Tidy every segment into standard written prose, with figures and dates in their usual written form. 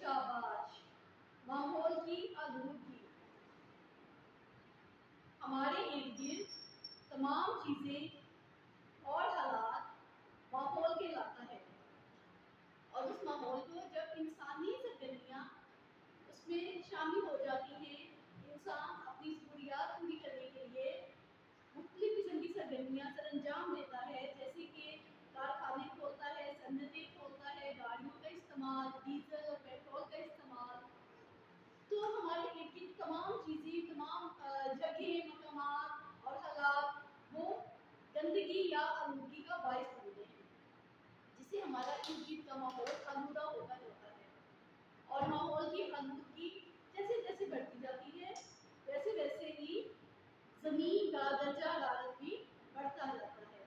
शाबाश। माहौल की आलूगी, हमारे इर्द गिर्द तमाम चीज़ें और हालात माहौल कहलाता है, और उस माहौल को जब इंसानी सरगर्मियाँ उसमें शामिल हो जाती हैं, इंसान अपनी ज़रूरियात पूरी करने के लिए मुख्तलिफ़ किस्म की सरगर्मियाँ सर अंजाम देता है, जैसे कि कारखाने खोलता है, सन्नतें खोलता है, गाड़ियों का इस्तेमाल, डीजल और पेट्रोल का इस्तेमाल। तो हमारे इर्द गिर्द तमाम चीज़ें, तमाम जगह, मकामात और हालात वो गंदगी या आलूगी का बायस बनते हैं, जिससे हमारा इर्द गिर्द का माहौल आलूदा होता जाता है। और माहौल की आलूगी जैसे जैसे बढ़ती जाती है, वैसे वैसे ही ज़मीन का दर्जा हरारत भी बढ़ता जाता है।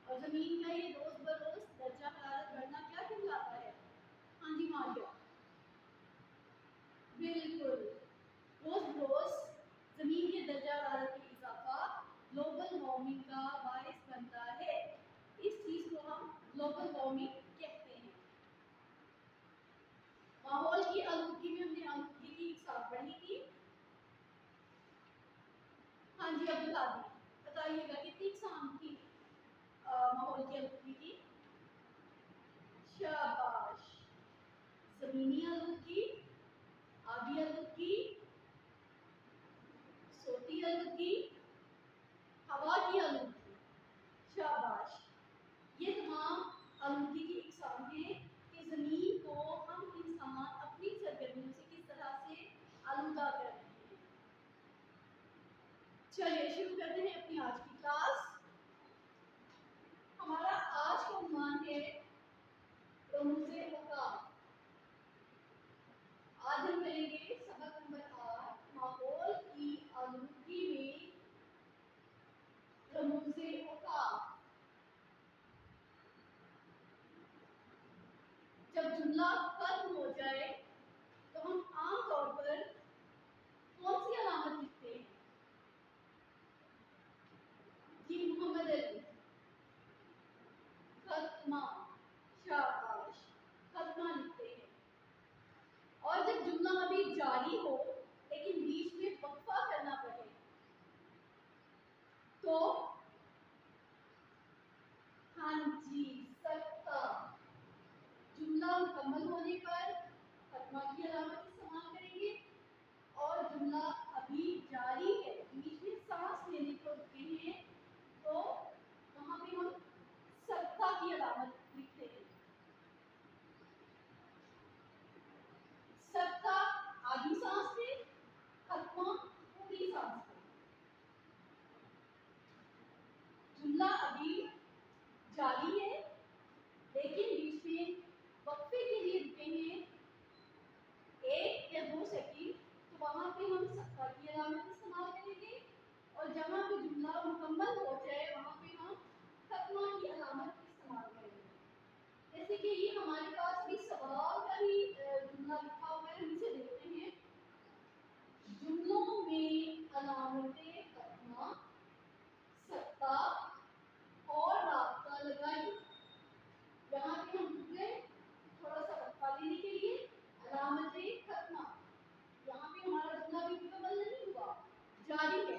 और ज़मीन का ये रोज़ बरोज़ दर्जा हरारत बढ़ना क्या कहलाता है? हाँ जी मारिया, बिल्कुल। रोज़ बरोज़ ज़मीन के दर्जा हरारत में इजाफा ग्लोबल वार्मिंग का बायस बनता है। इस चीज़ को हम ग्लोबल वार्मिंग कहते हैं। माहौल की आलूगी में हमने आलूगी की इकसार पढ़ी थी। हाँ जी अब्दुल हादी, बताइएगा कितनी इकसाम थी माहौल की आलूगी की? शाबाश। ज़मीनी आलूगी, आबी आलूगी, सोती आलूगी, हवा की आलूगी। शाबाश। ये तमाम आलूगी की इकसाम हैं कि ज़मीन को हम इंसान अपनी सरगर्मियों से किस तरह से आलूदा कर रहे हैं। चलिए शुरू करते हैं अपनी आज की क्लास। हमारा आज का उन्वान है रमूज़े औक़ात। आज हम करेंगे सबक नंबर 8, माहौल की आलूगी में रमूज़े औक़ात। जब जुमला खत्म हो जाए तो हम आम तौर पर कौन सी अलामत लिखते हैं? जी मोहम्मद अली, खत्मा। शाबाश, खत्मा लिखते हैं। और जब जुमला अभी जारी हो लेकिन बीच में वक्फा करना पड़े तो हाँ जी सकता। जुमला मुकम्मल होने पर खत्मा की अलामत इस्तेमाल करेंगे, और जुमला अभी जारी है, बीच में सांस लेने को रुके हैं, तो वहां पे हम सकता की अलामत लिखते हैं। सकता आधी सांस में, खत्मा पूरी सांस में। जुमला अभी जारी है लेकिन बीच में वक्फे के लिए रुके हैं 1 या 2 सेकंड, तो वहां पे हम सकता की अलामत इस्तेमाल करेंगे, और जहां पे जुमला मुकम्मल हो जाए वहां पे हम खत्मा की अलामत इस्तेमाल करेंगे। जैसे कि ये हमारे पास भी सवाल का ही जुमला लिखा हुआ है, हम इसे देखते हैं। जुमलों में अलामतें खत्मा, सकता और रास्ता लगाइए। यहाँ पे हम रुक गए थोड़ा सा वक्फा लेने के लिए, अलामतें खत्मा। यहाँ पे हमारा जुमला भी मुकम्मल नहीं हुआ, जारी है,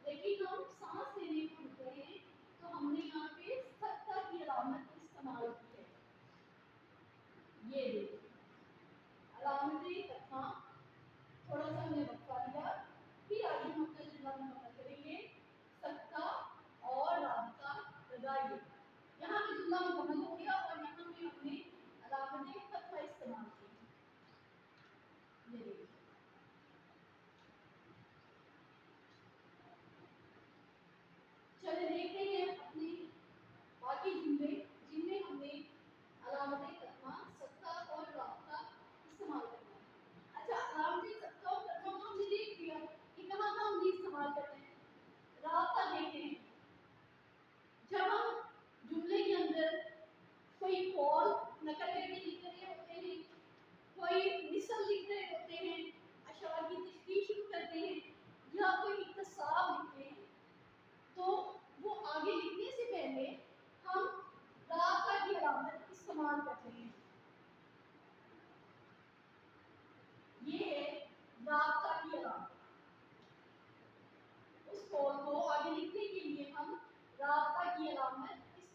लेकिन हम सांस लेने को रुक गए हैं, तो हमने यहाँ पे सकता की अलामत इस्तेमाल की है। ये देखिए अलामतें खत्मा, थोड़ा सा हमने वक्फा लिया, फिर आगे हम अपना जुमला मुकम्मल करेंगे। सकता और रास्ता लगाइए। यहाँ पे जुमला मुकम्मल हो गया और यहाँ पे हमने अलामतें खत्मा इस्तेमाल की। ये देखिए चलिए देखते हैं अपने बाकी जुमले जिनमें हमने अलामतें खत्मा, सकता और रास्ता इस्तेमाल करना है। अच्छा, अलामतें सकता और खत्मा तो हमने देख लिया कि कहाँ कहाँ हम इस्तेमाल करते हैं। रास्ता देखते हैं, जब हम जुमले के अंदर कोई कॉल नकल करके लिख रहे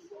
100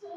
100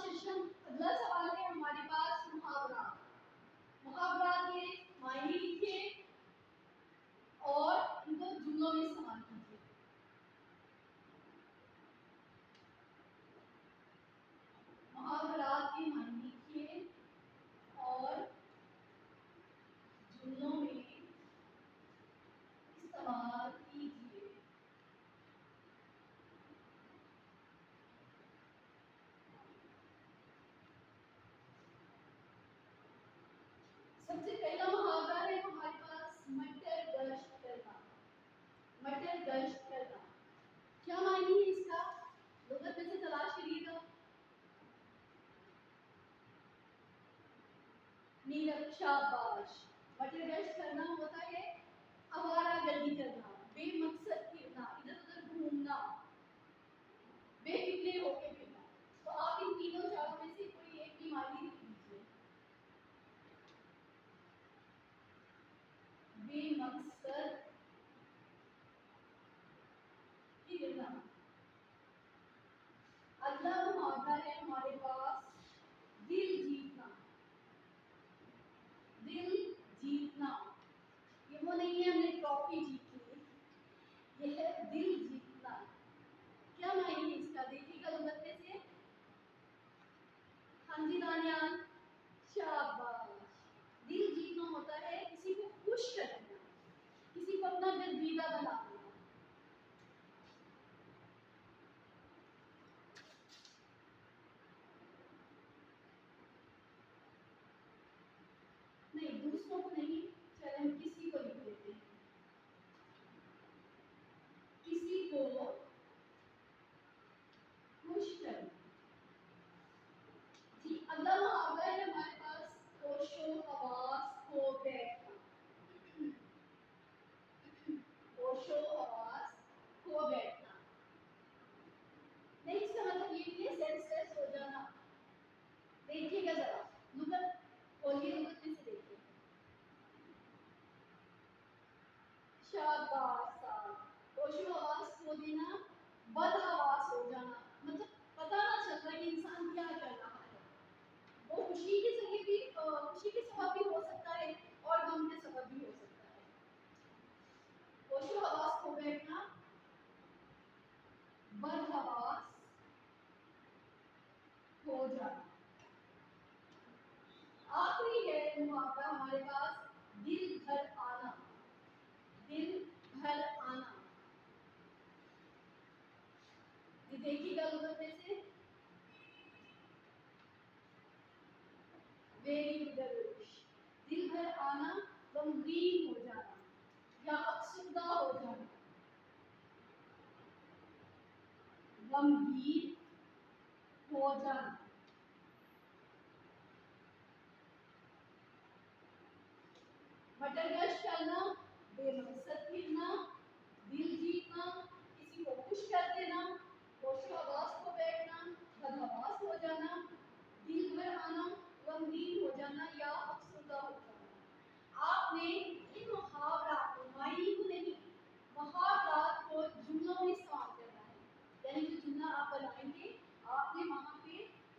सेशन अगला सवाल है हमारे पास मुहावरात। मुहावरात के मायने लिखिए और इनको जुमलों में इस्तेमाल कीजिए। मुहावरात के मायने लिखिए और जुमलों में इस्तेमाल कीजिए। सबसे पहला मुहावरा है हमारे पास मटर गश्त करना। मटर गश्त करना क्या मायने है इसका? लुगत में से तलाश करिएगा। नीरव, शाबाश। मटर गश्त करना होता है आवारागर्दी करना, बेमकसद फिरना, इधर उधर घूमना, बेफिक्रे होके फिरना। तो आप इन तीनों चारों में से कोई एक की मायने लिख लीजिए। बेमकसद फिरना। अगला मुहावरा है हमारे पास दिल जीतना। दिल जीतना ये वो नहीं है हमने ट्रॉफी जीती, ये है दिल जीतना। क्या मायने है इसका? देखिएगा लुगत में से। हाँ जी दानियाल, शाबाश। दिल जीतना होता है किसी को खुश कर देना, किसी को अपना गर्दीदा बना देना। नहीं, दूसरों को नहीं, चले हम किसी को लिख देते हैं। किसी को खुश करना। जी, अगला मुहावरा है हमारे पास होशो हवास खो बैठना। होशो हवास खो बैठना। नहीं, इसका मतलब ये नहीं है सेंसलेस हो जाना। देखिएगा जरा लुगत खोलिए, लुगत में से देखिए। शाबाश साहब। होशो हवास खो देना, बदहवास हो जाना, मतलब पता ना चलता कि इंसान क्या कर रहा है। वो खुशी के जरिए भी खुशी के सबब भी हो सकता है और गम के सबब भी हो सकता है। होशो हवास खो बैठना, बदहवास हो जाना। आखिरी है मुहावरा हमारे पास दिल भर आना। दिल भर आना। ये देखिएगा लुगत में से। Very good. दिल भर आना, गमगीन हो जाना या अफसुर्दा हो जाना। गमगीन हो जाना। मटर गश्त करना, बेमकसद फिरना, दिल जीतना, किसी को खुश कर देना, होशो हवास को बैठना, बदहवास हो जाना, दिल भर आना, गमगीन हो जाना या अफसुर्दा हो जाना। आपने इन मुहावरात को, मायने को नहीं, मुहावरात को जुमलों में इस्तेमाल करना है। यानी जो जुमला आप बनाएंगे आपने वहाँ पे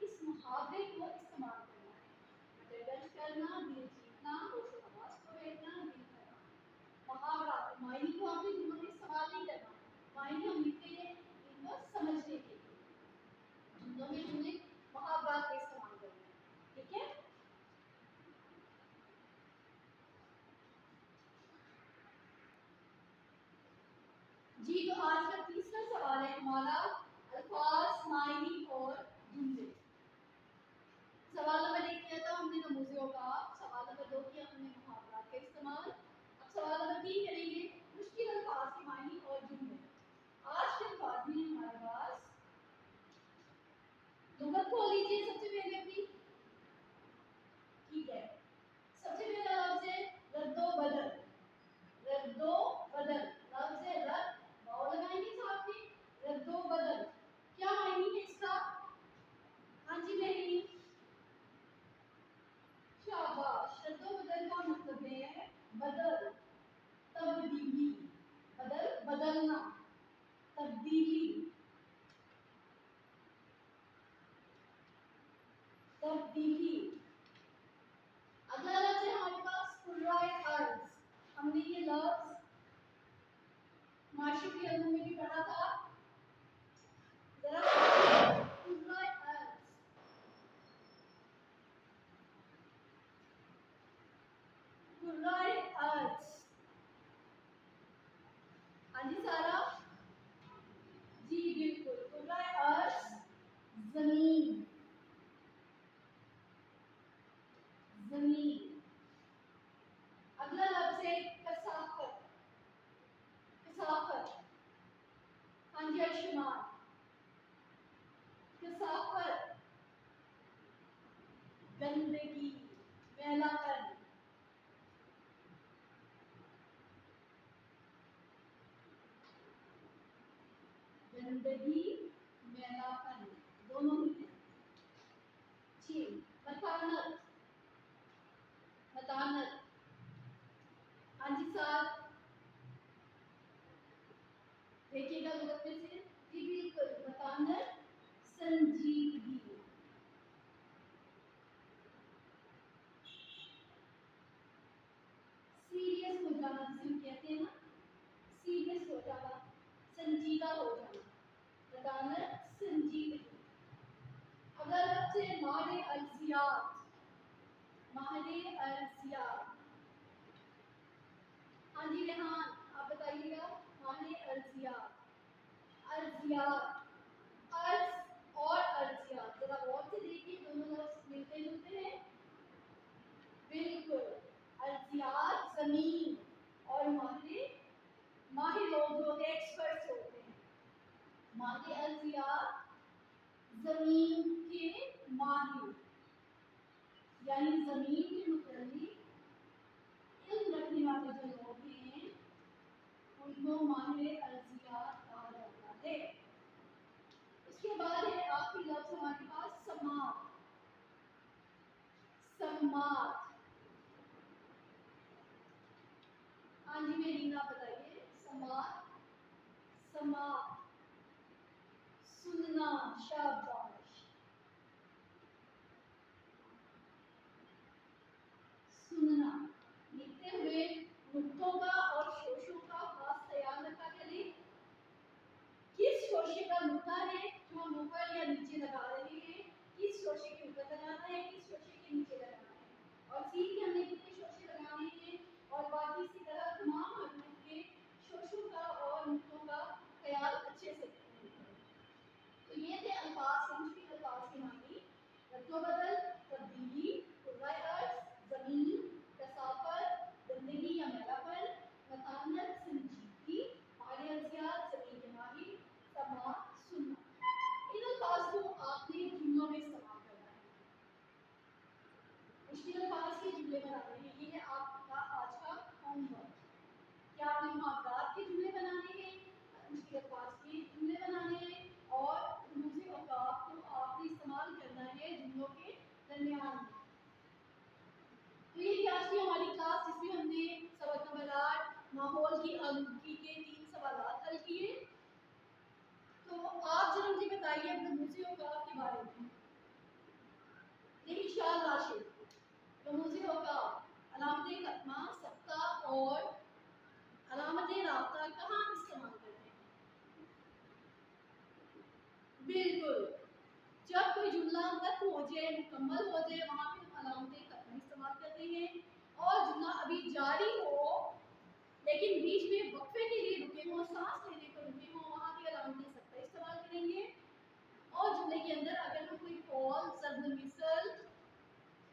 इस मुहावरे को इस्तेमाल करना है। मटर गश्त करना, दिल जीतना, होशो हवास को बैठना, दिल भर आना। मुहावरात मायने को आपने जुमलों में इस्तेमाल नहीं करना। मायने हम लिखते हैं इनको समझने के लिए। जुमलों में हमने मुहावरात का इस्तेमाल करना है। ठीक है? जी, तो आज का तीसरा सवाल है हमारा अल्फाज, मायने और जुमले। सवाल नंबर 1 किया था हमने नमूज़ियों का, सवाल नंबर 2 किया हमने मुहावरात का इस्तेमाल। अब सवाल नंबर 3 करेंगे मुश्किल अल्फाज के मायने और जुमले। आज के अल्फाज में हमारे पास लुगत खोल लीजिए सबसे पहले अपनी। ठीक है, सबसे पहला लफ्ज है रद्दो बदल। रद्दो बदल, लफ्ज है रद्द, वाव लगाएंगे साथ में, रद्दो बदल। तब्दीली। अगला लफ्ज है हमारे पास कुर्राए अर्ज। हमने ये लफ्ज माशी के अल्लू में भी पढ़ा था। जरा कुर्राए अर्ज, कुर्राए अर्ज। हाँ जी सारा जी बिल्कुल, कुर्राए अर्ज जमीन, जमीन। अगला लफ्ज है कसाफत, कसाफत। हाँ जी अर्शमान, कसाफत गंदगी, मैलापन। गंदगी मैलापन दोनों ही हैं। जी मतानत, मतानत। हाँ जी साथ देखिएगा लुगत में से। जी बिल्कुल, मतानत संजीदगी। सीरियस हो जाना जिसे हम कहते हैं ना, सीरियस हो जाना, संजीदा हो जाना, मतानत संजीदगी। अगर आपसे माहिर अर्जियात, माहिर अर्जियात। हाँ जी रेहान आप बताइएगा, माहिर अर्जियात। अर्जियात, अर्ज और अर्जियात, जरा गौर से देखिए दोनों लफ्ज मिलते जुलते हैं। बिल्कुल, अर्जियात जमीन और माहिर, माहिर लोग जो होते हैं एक्सपर्ट्स होते हैं। माहिर अर्जियात जमीन के माहिर, यानी जमीन के मुताल्लिक इल्म रखने वाले जो लोग हैं उनको माहिर अर्जियात कहा जाता है। उसके बाद है आखिरी लफ्ज हमारे पास समात, समात। हाँ जी मेरीना बताइए, समात, समात सुनना, शाबाश, सुनना। लिखते हुए नुक्तों का और शोशों का खास ख्याल रखा करें। किस शोशे का नुक्ता है जो हम ऊपर या नीचे लगा रहे हैं, किस शोशे के ऊपर लगाना है, किस शोशे के नीचे लगाना है, और सीख के हमने कितने शोशे लगाने हैं, और बाकी इसी तरह तमाम हरूफ के शोशों का और नुक्तों का ख्याल अच्छे से रखें। तो ये थे अल्फाज के, मुश्किल अल्फाज के मानी। रद्दोबदल, तब्दीली, कुर्राए अर्ज, ज़मीन, कसाफत, गंदगी या मैलापन, मतानत संजीदगी, माहिर अर्जियात ज़मीन के माहिर, समात सुनना। इन अल्फाज को आपने जुमलों में इस्तेमाल करना है। मुश्किल अल्फाज के जुमले बनाने हैं, ये है आपका आज का होमवर्क। क्या आपने मुहावरात के जुमले बनाने हैं, मुश्किल अल्फाज के जुमले बनाने हैं, और दूसरे औकात को आपने इस्तेमाल करना है जुमलों के दरमियान में। तो ये थी आज की हमारी क्लास, जिसमें हमने सबक नंबर 8 माहौल की आलूदगी के 3 सवालात हल किए। तो आप जरा मुझे बताइए अपने दूसरे औकात के बारे में। देखिए शाल राशिद, रमूज़ी औकात, अलामत खत्मा, सब्ता और अलामत राब्ता कहाँ इस्तेमाल करते हैं? बिल्कुल, जब कोई जुमला खत्म हो जाए, मुकम्मल हो जाए, वहाँ पे हम अलामत खत्म इस्तेमाल करते हैं। और जुमला अभी जारी हो लेकिन बीच में वक्फे के लिए रुके हों, सांस लेने पर रुके हों, वहाँ भी अलामत सब्ता इस्तेमाल करेंगे। और जुमले के अंदर अगर हम कोई कॉल, ज़र्ब मिसल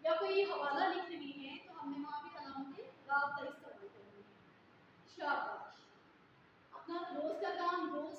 या कोई हवाला लिख रही हैं तो हमने वहाँ भी अलामत राब्ता इस्तेमाल करेंगे। शाबाश, अपना रोज का काम रोज